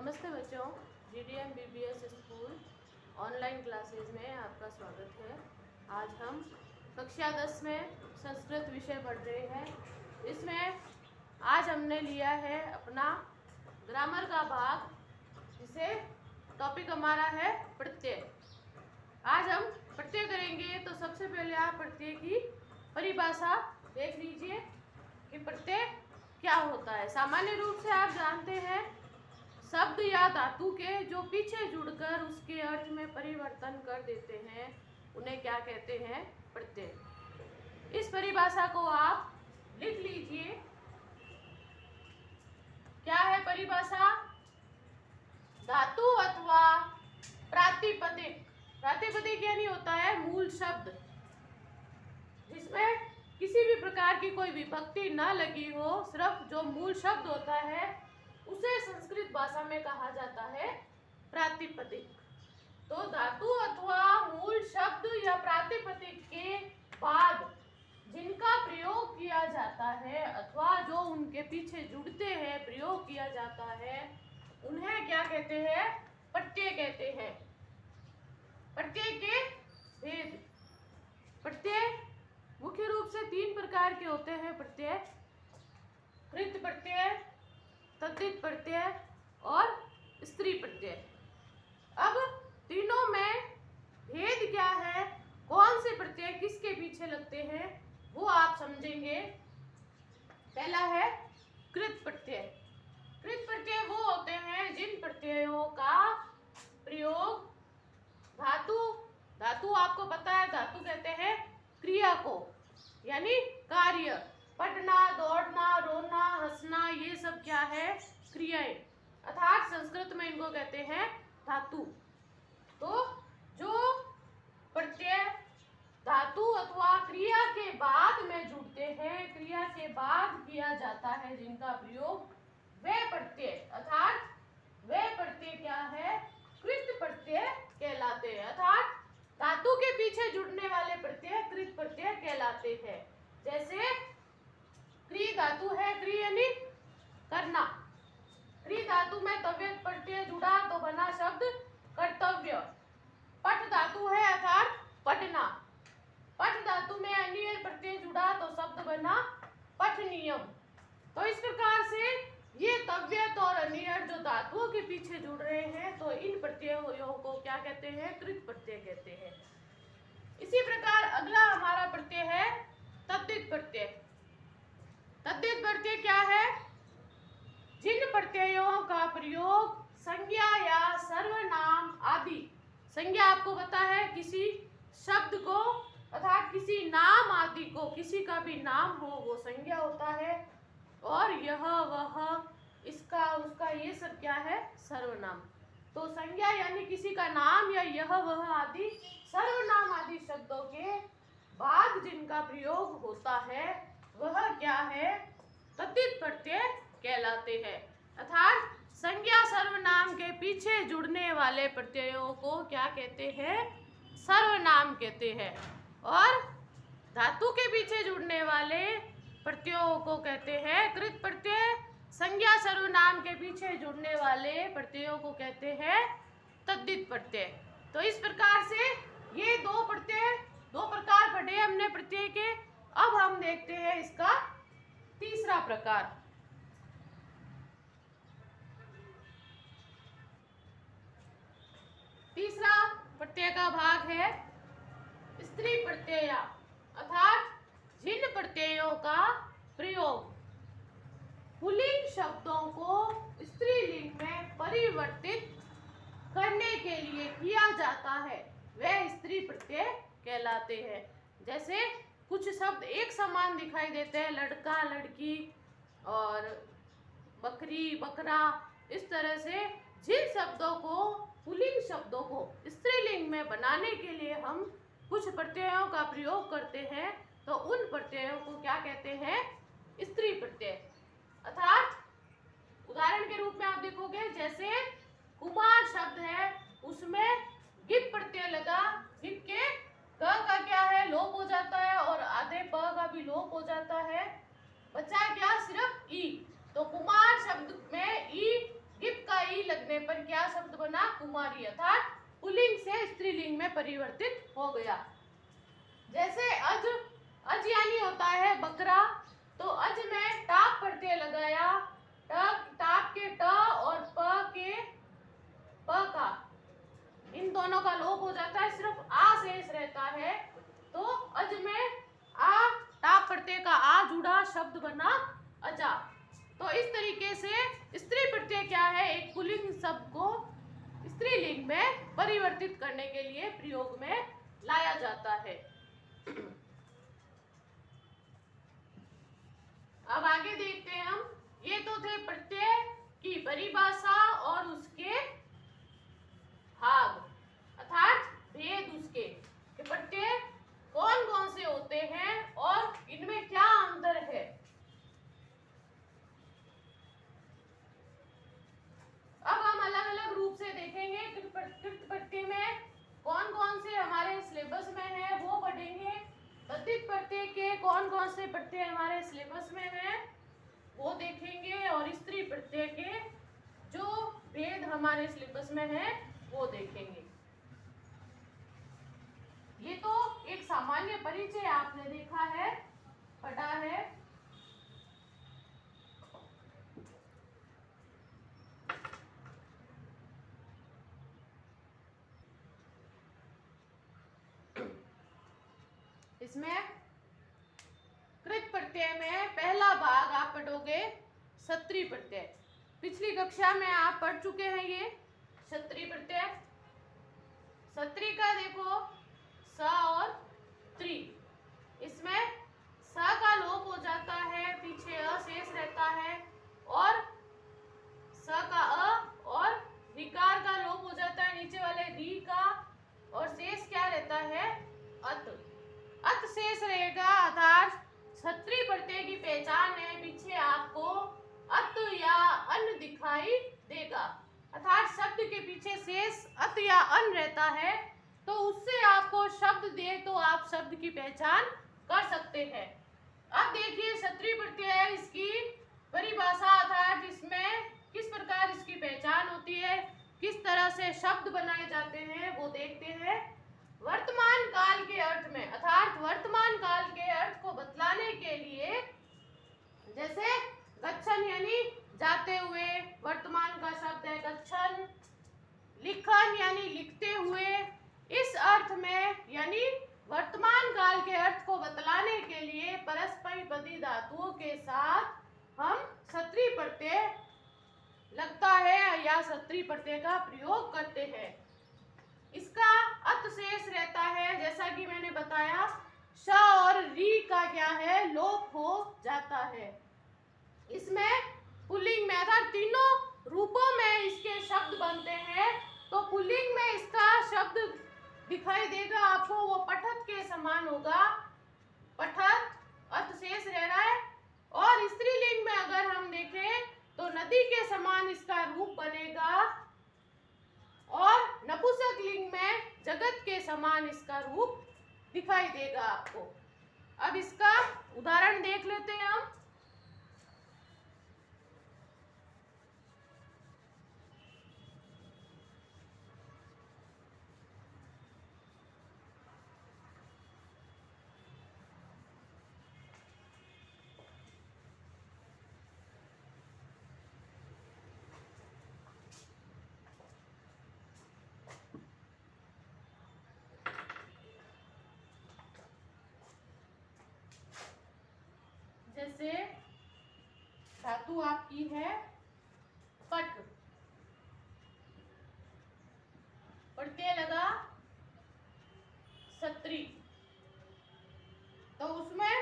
नमस्ते बच्चों, GDM BBS school online classes में आपका स्वागत है। आज हम कक्षा 10 में संस्कृत विषय पढ़ रहे हैं। इसमें आज हमने लिया है अपना ग्रामर का भाग, जिसे टॉपिक हमारा है प्रत्यय। आज हम प्रत्यय करेंगे, तो सबसे पहले आप प्रत्यय की परिभाषा देख लीजिए कि प्रत्यय क्या होता है। सामान्य रूप से आप जानते हैं, शब्द या धातु के जो पीछे जुड़कर उसके अर्थ में परिवर्तन कर देते हैं, उन्हें क्या कहते हैं? प्रत्यय। इस परिभाषा को आप लिख लीजिए। क्या है परिभाषा? धातु अथवा प्रातिपदिक। प्रातिपदिक यानी होता है मूल शब्द, जिसमें किसी भी प्रकार की कोई विभक्ति न लगी हो, सिर्फ जो मूल शब्द होता है उसे संस्कृत भाषा में कहा जाता है प्रातिपदिक। तो धातु अथवा मूल शब्द या प्रातिपदिक के बाद जिनका प्रयोग किया जाता है अथवा जो उनके पीछे जुड़ते हैं, प्रयोग किया जाता है, उन्हें क्या कहते हैं? प्रत्यय कहते हैं। प्रत्यय के भेद। प्रत्यय मुख्य रूप से 3 प्रकार के होते हैं प्रत्यय: कृत प्रत्यय, तद्धित प्रत्यय और स्त्री प्रत्यय। अब तीनों में भेद क्या है, कौन से प्रत्यय किसके पीछे लगते हैं, वो आप समझेंगे। पहला है कृत प्रत्यय। कृत प्रत्यय वो होते हैं जिन प्रत्ययों का प्रयोग धातु आपको पता है, धातु कहते हैं क्रिया को, यानी कार्य। पढ़ना, दौड़ना, रोना, हंसना, ये सब क्या है? क्रियाएं। अर्थात संस्कृत में इनको कहते हैं धातु। तो जो प्रत्यय धातु अथवा क्रिया के बाद में जुड़ते हैं, क्रिया के बाद किया जाता है जिनका प्रयोग, वे प्रत्यय अर्थात वे प्रत्यय क्या है? कृत प्रत्यय कहलाते हैं। अर्थात धातु के पीछे जुड़ने वाले प्रत्यय कृत प्रत्यय कहलाते हैं। जैसे क्री धातु है, क्री यानी करना। क्री धातु में तव्य प्रत्यय जुड़ा तो बना शब्द कर्तव्य। पठ धातु है अर्थात पढ़ना। पठ धातु में अनियर प्रत्यय जुड़ा तो शब्द बना पठनीयम। तो इस प्रकार से ये तव्यत और अनियर जो धातुओं के पीछे जुड़ रहे हैं, तो इन प्रत्ययों को क्या कहते हैं? कृत प्रत्यय कहते हैं। इसी प्रकार अगला हमारा प्रत्यय है तद्धित प्रत्यय। तद्धित प्रत्यय क्या है? जिन प्रत्ययों का प्रयोग संज्ञा या सर्वनाम आदि, संज्ञा आपको पता है किसी शब्द को अर्थात किसी नाम आदि को, किसी का भी नाम हो वो संज्ञा होता है, और यह वह इसका उसका ये सब क्या है? सर्वनाम। तो संज्ञा यानी किसी का नाम या यह वह आदि सर्वनाम आदि शब्दों के बाद जिनका प्रयोग होता है, वह क्या है? तद्धित प्रत्यय कहलाते हैं। अर्थात संज्ञा सर्वनाम के पीछे जुड़ने वाले प्रत्ययों को क्या कहते हैं? सर्वनाम कहते हैं। और धातु के पीछे जुड़ने वाले प्रत्ययों को कहते हैं कृत प्रत्यय। संज्ञा सर्वनाम के पीछे जुड़ने वाले प्रत्ययों को कहते हैं तद्धित प्रत्यय। तो इस प्रकार से ये दो प्रकार पढ़े हमने प्रत्यय के। अब हम देखते हैं इसका तीसरा प्रकार। तीसरा प्रत्यय का भाग है स्त्री प्रत्यय, अर्थात जिन प्रत्ययों का प्रयोग पुल्लिंग शब्दों को स्त्रीलिंग में परिवर्तित करने के लिए किया जाता है, वे स्त्री प्रत्यय कहलाते हैं। जैसे कुछ शब्द एक समान दिखाई देते हैं, लड़का, लड़की और बकरी, बकरा, इस तरह से जिन शब्दों को, पुल्लिंग शब्दों को स्त्रीलिंग में बनाने के लिए हम कुछ प्रत्ययों का प्रयोग करते हैं, तो उन प्रत्ययों को क्या कहते हैं? स्त्री प्रत्यय। अर्थात उदाहरण के रूप में आप देखोगे, जैसे कुमार शब्द है, उसमें गिप प्रत्यय लगा, गिप के क का क्या है? लोप हो जाता है, और आधे प का भी लोप हो जाता है, बचा क्या? सिर्फ ई। तो कुमार शब्द में ई, गिप का ई लगने शब्द बना कुमारी, अर्थात पुल्लिंग से स्त्रीलिंग में परिवर्तित हो गया। जैसे अज, अज यानी होता है बकरा, तो अज में टाप प्रत्यय लगाया, टाप के ट और प के प का, इन दोनों का लोप हो जाता है, सिर्फ आ शेष रहता है। तो अज में आ टाप प्रत्यय का आ जुड़ा शब्द बना अजा। तो इस तरीके से स्त्री प्रत्यय क्या है, एक पुल्लिंग शब्द को स्त्रीलिंग में परिवर्तित करने के लिए प्रयोग में लाया जाता है। अब आगे देखते हैं हम, ये तो थे प्रत्यय की परिभाषा और उसके भाग, अर्थात भेद उसके, कि प्रत्यय कौन कौन से होते हैं और इनमें क्या अंतर है। अब हम अलग अलग रूप से देखेंगे, कृत प्रत्यय में कौन कौन से हमारे सिलेबस में है वो पढ़ेंगे, तद्धित प्रत्यय के कौन कौन से प्रत्यय हमारे सिलेबस में है वो देखेंगे, और स्त्री प्रत्यय के जो भेद हमारे सिलेबस में है वो देखेंगे। ये तो एक सामान्य परिचय आपने देखा है, पढ़ा है। इसमें कृत प्रत्यय में पहला भाग आप पढ़ोगे सत्री प्रत्यय। पिछली कक्षा में आप पढ़ चुके हैं ये सत्री प्रत्यय। सत्री का देखो स और त्री, इसमें स का लोप हो जाता है, पीछे अ शेष रहता है, और स का अ और रिकार का लोप हो जाता है नीचे वाले री का, और शेष क्या रहता है, अत। अत शेष रहेगा, अर्थात सत्री प्रत्यय की पहचान है, पीछे आपको अत या अन दिखाई देगा, अर्थात शब्द के पीछे शेष अत या अन रहता है, तो उससे आपको शब्द दे तो आप शब्द की पहचान कर सकते हैं। अब देखिए सत्री प्रत्यय, इसकी परिभाषा, अर्थात इसमें किस प्रकार इसकी पहचान होती है, किस तरह से शब्द बनाए जाते हैं वो देखते हैं। वर्तमान काल के अर्थ में, अर्थात वर्तमान काल के अर्थ को बतलाने के लिए, जैसे गच्छन यानी जाते हुए, वर्तमान का शब्द है गच्छन, लिखन यानी लिखते हुए, इस अर्थ में यानी वर्तमान काल के अर्थ को बतलाने के लिए परस्पैपदी धातुओं के साथ हम सत्री प्रत्यय लगता है या सत्री प्रत्यय का प्रयोग करते हैं। इसका अत शेष रहता है, जैसा कि मैंने बताया, श और री का क्या है, लोप हो जाता है। इसमें पुल्लिंग में, अर्थात तीनों रूपों में इसके शब्द बनते हैं, तो पुल्लिंग में इसका शब्द दिखाई देगा आपको, वो पठत के समान होगा, पठत, अत शेष रह रहा है। और स्त्रीलिंग में अगर हम देखें तो नदी के समान इसका रूप बनेगा, और नपुंसक लिंग में जगत के समान इसका रूप दिखाई देगा आपको। अब इसका उदाहरण देख लेते हैं हम। जैसे धातु आपकी है पट, प्रत्यय लगा सत्री, तो उसमें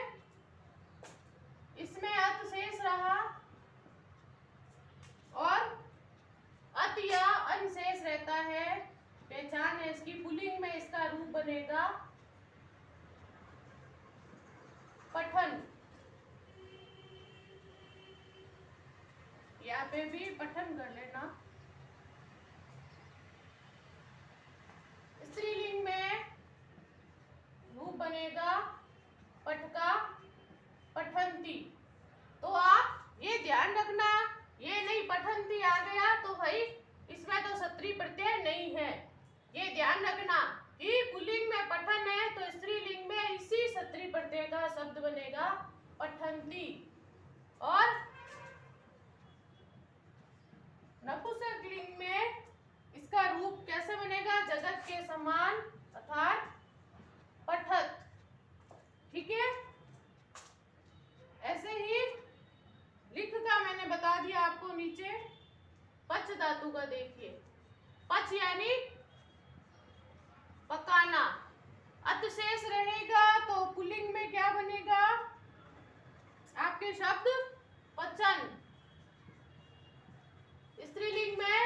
इसमें अत शेष रहा और अत या अन शेष रहता है, पहचान है इसकी। पुल्लिंग में इसका रूप बनेगा पठन, यहाँ पे भी पठन कर लेना। स्त्रीलिंग में रूप बनेगा पठका, पठंती। तो आप ये ध्यान रखना, ये नहीं पठंती आ गया तो भाई इसमें तो सत्री ध्यान रखना कि पुल्लिंग में पठन है तो स्त्रीलिंग में इसी सत्री प्रत्यय का शब्द बनेगा पठन्ति, और नपुंसकलिंग में इसका रूप कैसे बनेगा? जगत के समान अर्थात पठत। ठीक है, ऐसे ही लिख का मैंने बता दिया आपको नीचे। पच धातु का देखिए, पच यानी पकाना। अत शेष रहेगा तो पुल्लिंग में क्या बनेगा आपके शब्द? पचन। स्त्रीलिंग में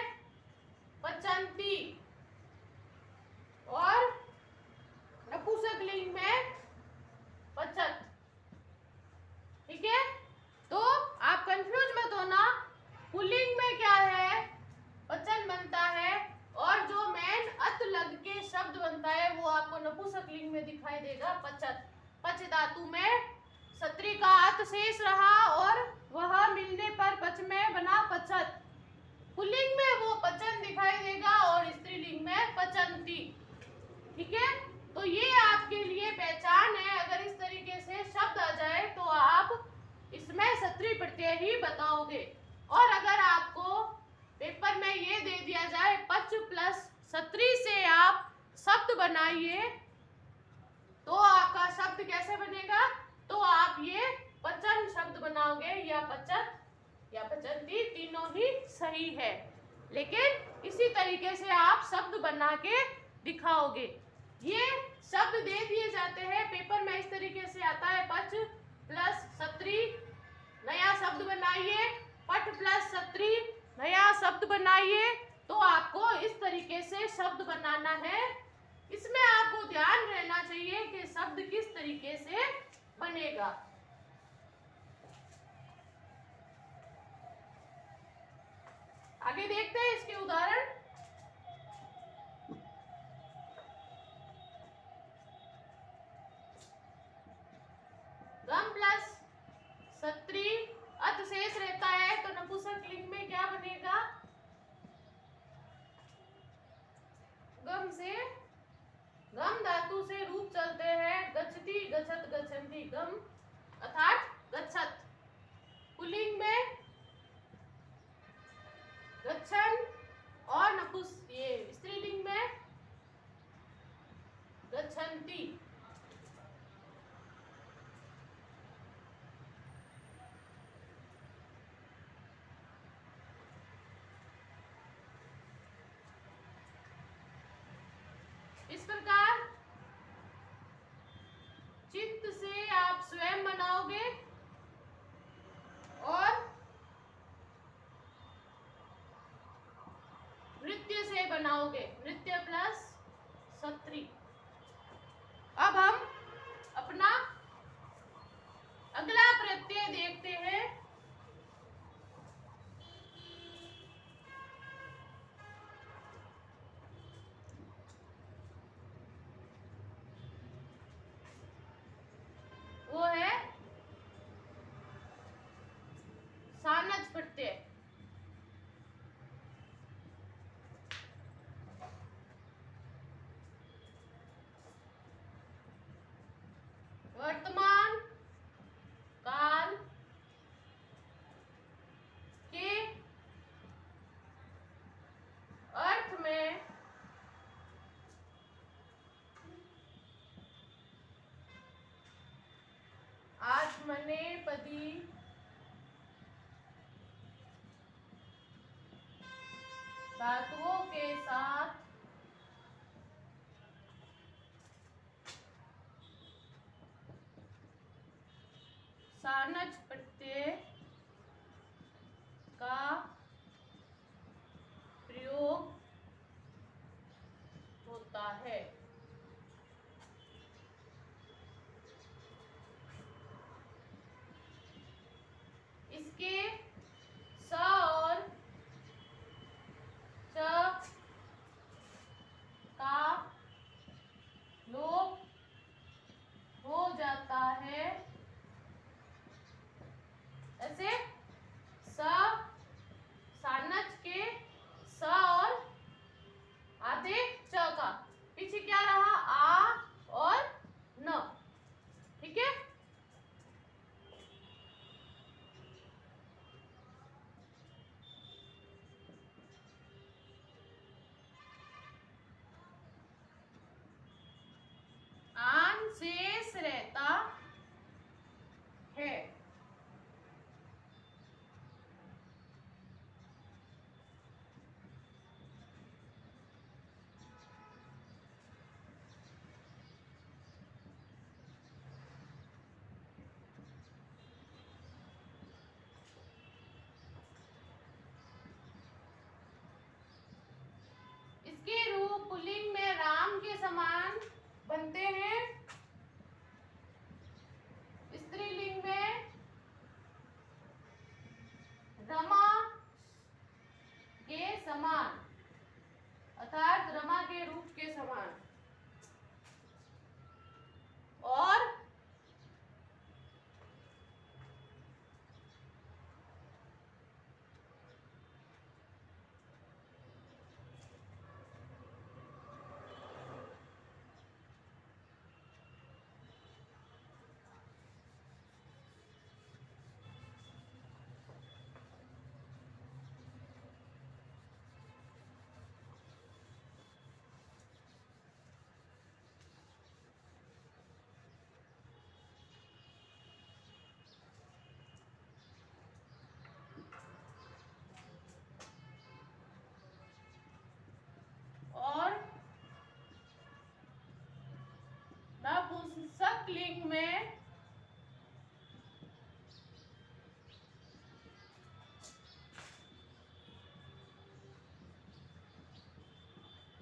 पचन्ति, और नपुंसकलिंग में पचत। ठीक है, तो आप कंफ्यूज मत होना। पुल्लिंग में क्या है? पचन बनता है, और जो मेन अत लग के शब्द बनता है वो आपको नपुंसकलिंग में दिखाई देगा पचत। पच धातु में सत्री का अत शेष रहा और वह मिलने पर पच में बना पचत। पुल्लिंग में वो पचन दिखाई देगा और स्त्रीलिंग में पचन्ति। ठीक है, तो ये आपके लिए पहचान है। अगर इस तरीके से शब्द आ जाए तो आप इसमें सत्री प्रत्यय ही बताओगे। और अगर आपको पेपर में ये दे दिया जाए पच प्लस सत्री से आप शब्द बनाइए, तो आपका शब्द कैसे बनेगा? तो आप ये पचन शब्द बनाओगे, या पचत या पचन्ति, तीनों ही सही है। लेकिन इसी तरीके से आप शब्द बना के दिखाओगे। ये शब्द दे दिए जाते हैं पेपर में, इस तरीके से आता है पच प्लस सत्री, नया शब्द बनाइए। पठ प्लस सत्री, नया शब्द बनाइए। तो आपको इस तरीके से शब्द बनाना है। इसमें आपको ध्यान रहना चाहिए कि शब्द किस तरीके से बनेगा। आगे देखते हैं इसके उदाहरण। गम प्लस सत्री, अत शेष रहता है तो नपुंसकलिंग में क्या बनेगा? गम से, गम धातु से रूप चलते हैं गच्छति, गच्छत, गच्छन्ति। गम अर्थात गच्छत। पुल्लिंग में गच्छन, और ये स्त्रीलिंग में गच्छन्ति। इस प्रकार चित्त से आप स्वयं बनाओगे और नृत्य से बनाओगे, नृत्य प्लस सत्री। अब हम अपना अगला प्रत्यय देखते हैं। वो है सानच प्रत्यय। वर्तमान काल के अर्थ में आत्मनेपदी धातुओं के साथ सानच प्रत्यय का प्रयोग होता है। इसके स और च का लोप हो जाता है। ऐसे सानच के स और आधे च का के समान बनते हैं। स्त्रीलिंग में रमा के समान, अर्थात रमा के रूप के समान। और नपुंसक लिंग में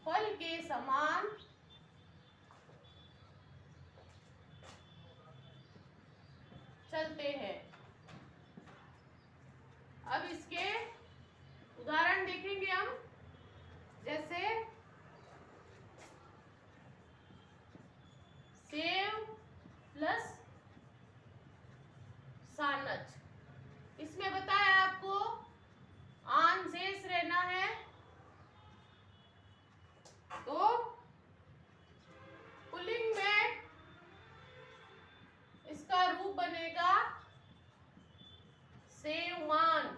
फल के समान चलते हैं। अब इसके उदाहरण देखेंगे हम, जैसे सेव प्लस सानच। इसमें बताया आपको आन शेष रहना है, तो पुल्लिंग में इसका रूप बनेगा सेवमान।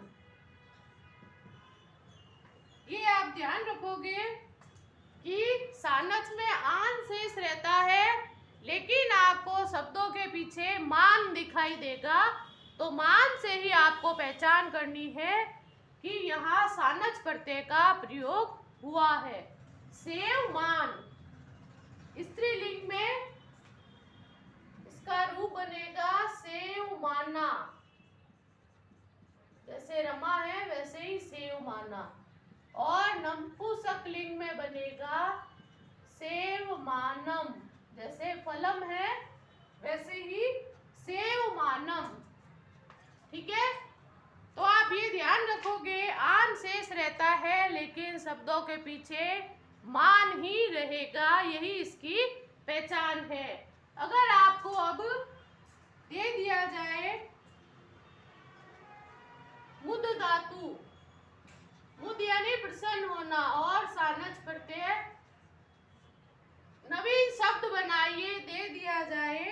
ये आप ध्यान रखोगे कि सानच में आन शेष रहता है, लेकिन आपको शब्दों के पीछे मान दिखाई देगा, तो मान से ही आपको पहचान करनी है कि यहाँ सानच प्रत्यय का प्रयोग हुआ है। सेवमान स्त्रीलिंग में इसका रूप बनेगा सेवमाना। जैसे रमा है वैसे ही सेवमाना। और नपुंसक लिंग में बनेगा सेवमानम। जैसे फलम है वैसे ही सेवमानम। ठीक है, तो आप ये ध्यान रखोगे आन शेष रहता है, लेकिन शब्दों के पीछे मान ही रहेगा, यही इसकी पहचान है। अगर आपको अब दे दिया जाए मुद धातु, मुद यानी प्रसन्न होना, और सानच प्रत्यय, नवीन शब्द बनाइए, दे दिया जाए,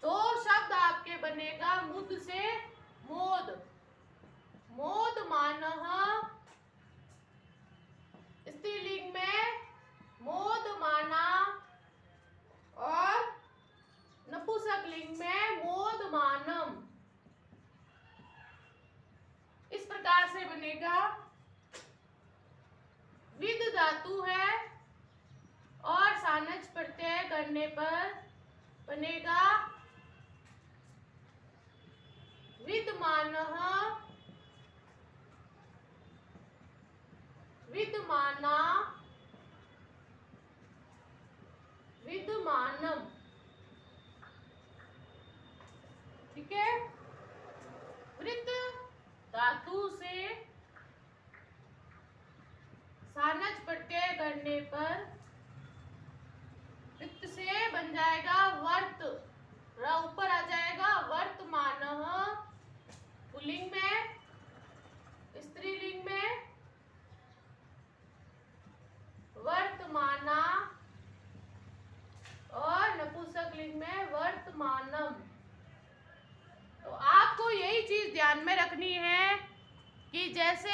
तो शब्द आपके बनेगा मुद से मोद। मोद मानः, स्त्रीलिंग में मोद माना, और नपुंसक लिंग में मोद मानम। इस प्रकार से बनेगा। विद धातु है और सानच प्रत्यय करने पर बनेगा विद्यमानः, विद्यमाना, विद्यमानम। ठीक है, वृत्त धातु से सानच प्रत्यय करने पर वृत्त से बन जाएगा वर्त, ऊपर आ जाएगा वर्तमानः पुल्लिंग में, स्त्रीलिंग में वर्तमाना, और नपुंसक लिंग में वर्तमानम। तो आपको यही चीज ध्यान में रखनी है कि जैसे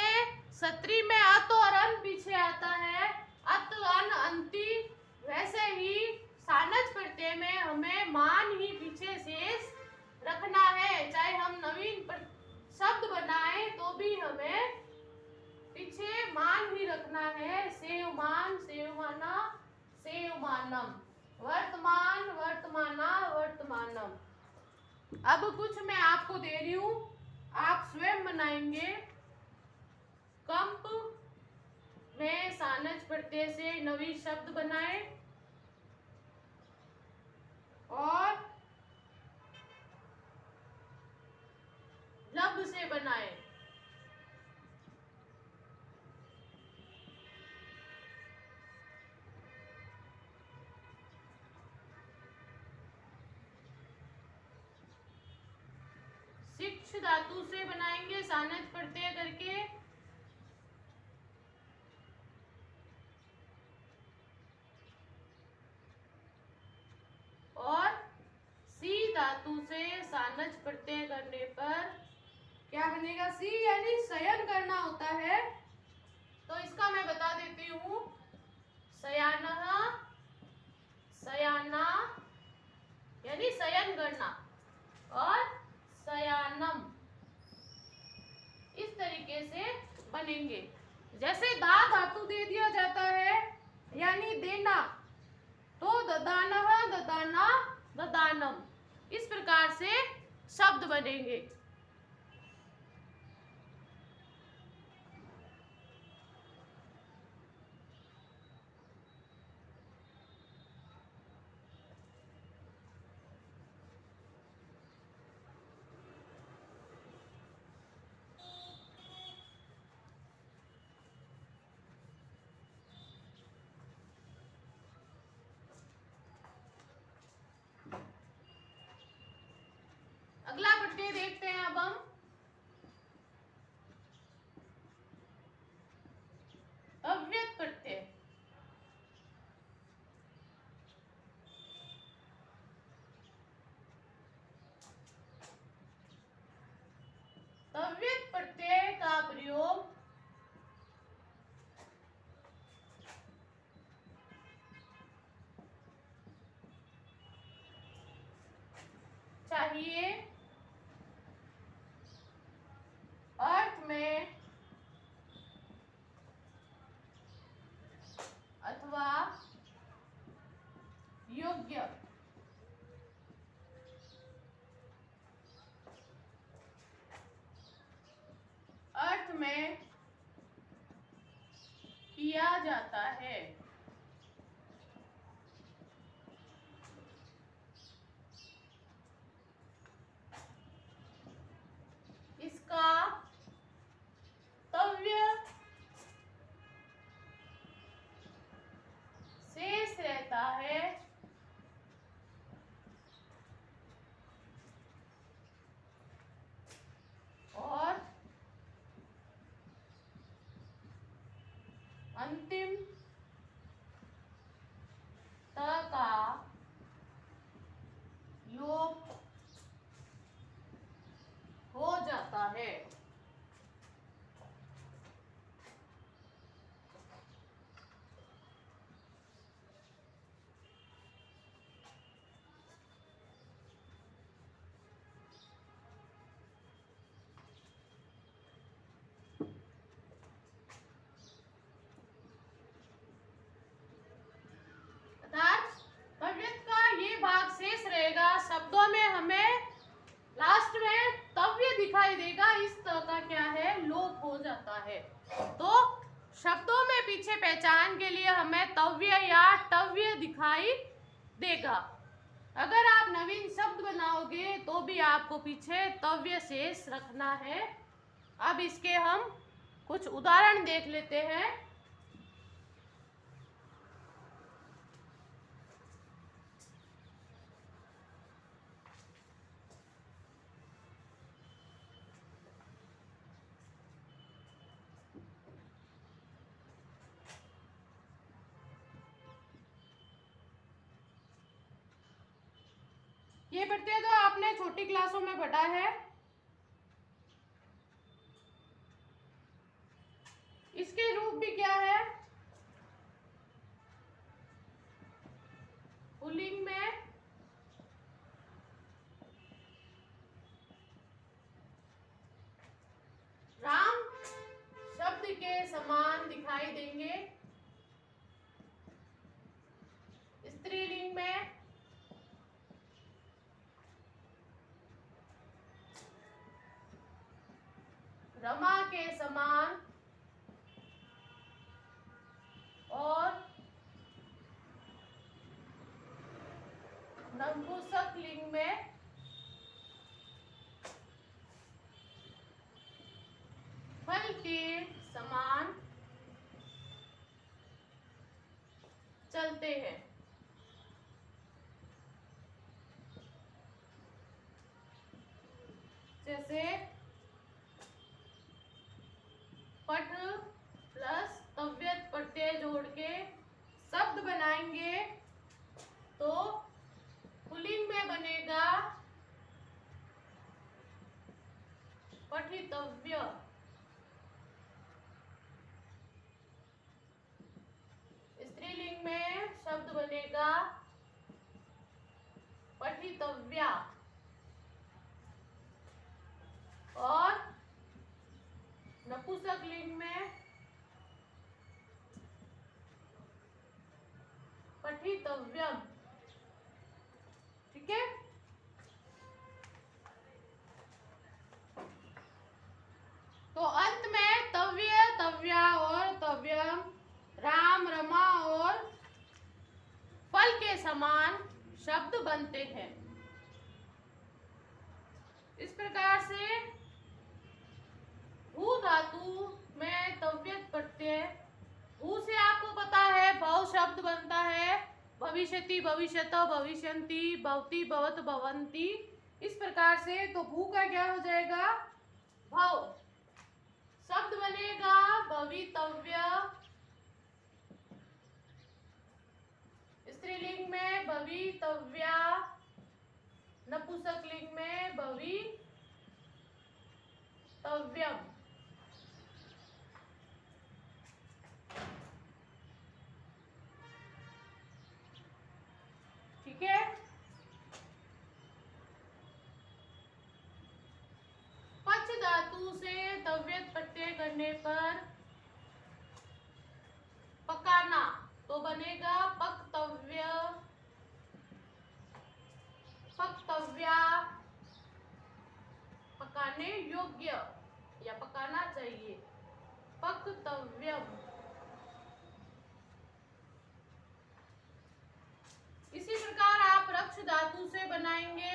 सत्री में अत और अन पीछे आता है, अत अन अंति, वैसे ही सानच प्रत्यय में हमें मान ही पीछे शेष रखना है। चाहे हम नवीन शब्द बनाए तो भी हमें पीछे मान ही रखना है। सेवमान, सेवमाना, सेवमानम, वर्तमान, वर्तमाना, वर्तमानम। अब कुछ मैं आपको दे रही हूँ, आप स्वयं बनाएंगे। कंप में सानच प्रत्यय से नवीन शब्द बनाए। और लब से बनाए। शिक्ष धातु से बनाएंगे सानच प्रत्यय करके। और सी धातु से सानच प्रत्यय करने पर क्या बनेगा? सी यानी शयन करना होता है, तो इसका मैं बता देती हूँ। शयानः, शयाना यानी शयन करना, और शयानम इस तरीके से बनेंगे। जैसे दा धातु दे दिया जाता है यानी देना, तो ददानः, ददाना, ददानम इस प्रकार से शब्द बनेंगे। अगला प्रत्यय देखते हैं अब हम। अव्यक्त प्रत्यय। अव्यक्त प्रत्यय का प्रयोग चाहिए अर्थ में अथवा योग्य। अर्थ में किया जाता है। इसका तव्य शेष रहता है और अंतिम त का लोप हो जाता है। शब्दों में हमें लास्ट में तव्य दिखाई देगा, इस त का क्या है, लोप हो जाता है। तो शब्दों में पीछे पहचान के लिए हमें तव्य या टव्य दिखाई देगा। अगर आप नवीन शब्द बनाओगे तो भी आपको पीछे तव्य शेष रखना है। अब इसके हम कुछ उदाहरण देख लेते हैं। ये प्रत्यय तो आपने छोटी क्लासों में पढ़ा है। इसके रूप भी क्या है, पुल्लिंग में राम शब्द के समान दिखाई देंगे। स्त्रीलिंग में रमा के समान और नपुंसक लिंग में फल के समान चलते हैं। जैसे पठ प्लस तव्यत प्रत्यय जोड़ के शब्द बनाएंगे तो पुल्लिंग में बनेगा पठितव्य। स्त्रीलिंग में शब्द बनेगा पठितव्या। और नपुंसक लिंग में पठितव्यम। ठीक है। तो अंत में तव्य, तव्या और तव्यम, राम, रमा और फल के समान शब्द बनते हैं। इस प्रकार से भू धातु में तव्यत प्रत्यय, भू से आपको पता है भव शब्द बनता है, भविष्यति, भविष्यत, भविष्यन्ति, भवति, भवत, भवन्ति। इस प्रकार से तो भू का क्या हो जाएगा, भव। शब्द बनेगा भवितव्य। स्त्रीलिंग में भवितव्या, नपुंसक लिंग में भवितव्यम। ठीक है। पच धातु से तव्यत प्रत्यय करने पर पकाना तो बनेगा पक्तव्य, पक्तव्या, पकाने योग्य या पकाना चाहिए, पक्तव्यम। इसी प्रकार आप रक्ष धातु से बनाएंगे।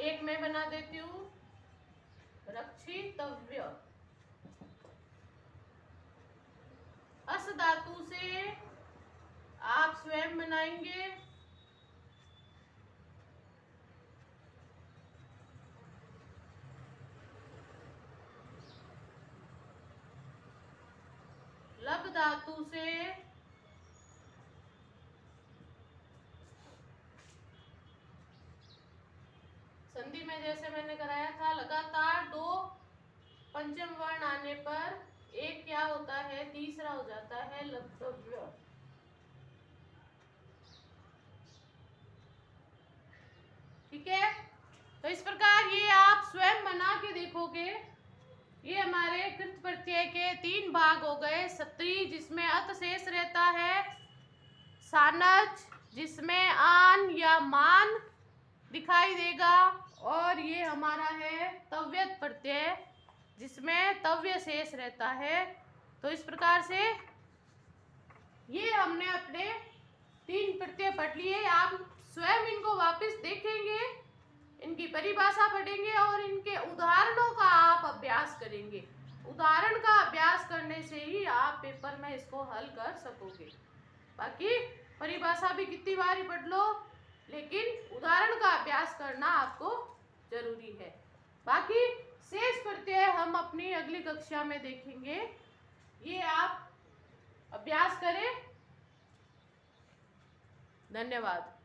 एक मैं बना देती हूं, रक्षितव्य। अस धातु से आप स्वयं बनाएंगे, लब धातु से संधि में जैसे मैंने कराया था, लगातार दो पंचम वर्ण आने पर एक क्या होता है, तीसरा हो जाता है लब्धव्य। ठीक है। तो इस प्रकार ये आप स्वयं बना के देखोगे। ये हमारे कृत प्रत्यय के 3 भाग हो गए। सत्री जिसमें अत शेष रहता है, सानच जिसमें आन या मान दिखाई देगा, और ये हमारा है तव्यत प्रत्यय जिसमें तव्य शेष रहता है। तो इस प्रकार से ये हमने अपने 3 प्रत्यय पढ़ लिए। आप स्वयं इनको वापस देखेंगे, इनकी परिभाषा पढ़ेंगे और इनके उदाहरणों का आप अभ्यास करेंगे। उदाहरण का अभ्यास करने से ही आप पेपर में इसको हल कर सकोगे। बाकी परिभाषा भी कितनी बार ही पढ़ लो, लेकिन उदाहरण का अभ्यास करना आपको जरूरी है। बाकी शेष प्रत्यय हम अपनी अगली कक्षा में देखेंगे। ये आप अभ्यास करें। धन्यवाद।